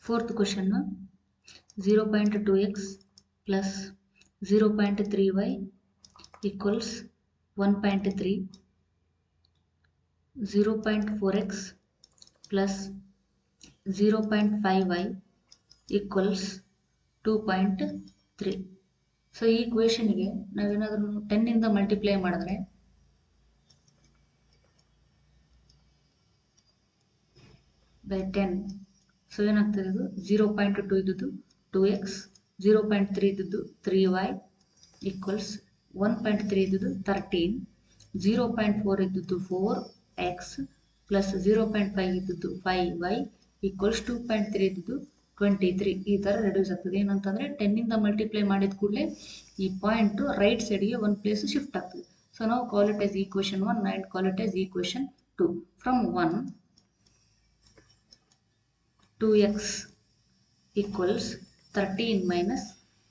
Fourth question, 0.2x plus 0.3y equals 1.3, 0.4x plus 0.5y equals 2.3. So ಈ ಇಕ್ವೇಷನ್ಗೆ ನಾವೇನಾದರೂ 10 ಇಂದ multiply ಮಾಡಿದ್ರೆ ಬೈ 10, ಸೊ ಏನಾಗ್ತದೆ ಇದು 0.2 ಇದ್ದದ್ದು 2x, 0.3 ಇದ್ದದ್ದು 3y ಈಕ್ವಲ್ಸ್ 1.3 ಇದ್ದದ್ದು 13, 0.4 ಇದ್ದದ್ದು 4x ಪ್ಲಸ್ 0.5 ಇದ್ದದ್ದು 5y ಈಕ್ವಲ್ಸ್ 2.3 ಇದ್ದದ್ದು 23. ಈ ಥರ ರೆಡ್ಯೂಸ್ ಆಗ್ತದೆ. ಏನಂತಂದರೆ 10 ಇಂದ ಮಲ್ಟಿಪ್ಲೈ ಮಾಡಿದ ಕೂಡಲೇ ಈ ಪಾಯಿಂಟು ರೈಟ್ ಸೈಡ್ಗೆ ಒಂದು ಪ್ಲೇಸ್ ಶಿಫ್ಟ್ ಆಗ್ತದೆ. ಸೊ ನಾವು call it as equation 1 and call it as equation 2. From 1, 2x equals 13 minus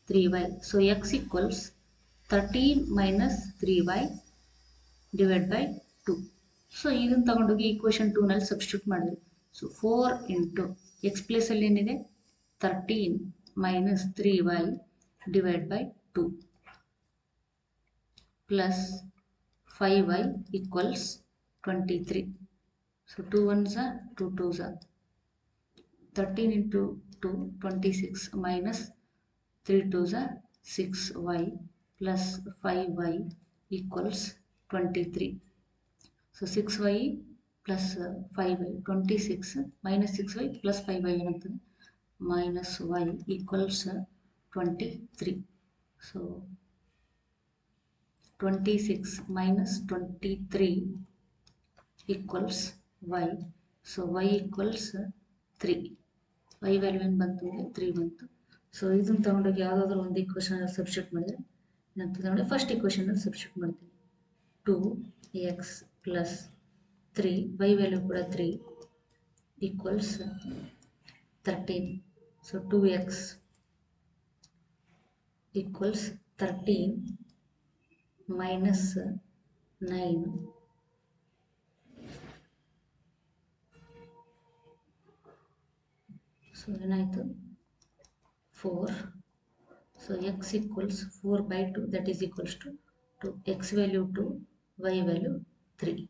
3y. So x equals 13 minus 3y divided by 2. So ಇದನ್ನು ತಗೊಂಡೋಗಿ ಈಕ್ವೇಷನ್ 2 ನಲ್ಲಿ ಸಬ್ಸ್ಟಿಟ್ಯೂಟ್ ಮಾಡಿದ್ವಿ. ಸೊ 4 ಇಂಟು ಎಕ್ಸ್ ಪ್ಲೇಸಲ್ಲಿ ಏನಿದೆ 13 minus 3y divide by 2 plus 5y equals 23. So 2 1s are 2 2s are 13 into 2, 26 minus 3 2s are 6y plus 5y equals 23. So 6y plus 5y, 26 minus 6y plus 5y ಏನಾಗ್ತದೆ minus y equals 23. So 26 minus 23 equals y. So y equals 3. y value ಏನು ಬಂತು ಅಂದರೆ 3 ಬಂತು. So ಇದನ್ನು ತಗೊಂಡೋಗಿ ಯಾವುದಾದ್ರೂ ಒಂದು ಈಕ್ವೇಷನಲ್ಲಿ substitute ಮಾಡಿದ್ರೆ ಏನಾಗ್ತದೆ ನೋಡಿ, ಫಸ್ಟ್ ಈಕ್ವೇಷನಲ್ಲಿ ಸಬ್ಸ್ಟಿಟ್ಯೂಟ್ ಮಾಡ್ತೀನಿ. 2x ಪ್ಲಸ್ 3, y ವ್ಯಾಲ್ಯೂ ಕೂಡ 3 equals 13. So 2x equals 13 minus 9. So ಏನಾಯಿತು 4. So x equals 4 by 2, that is equals to 2, x value 2, y value 3.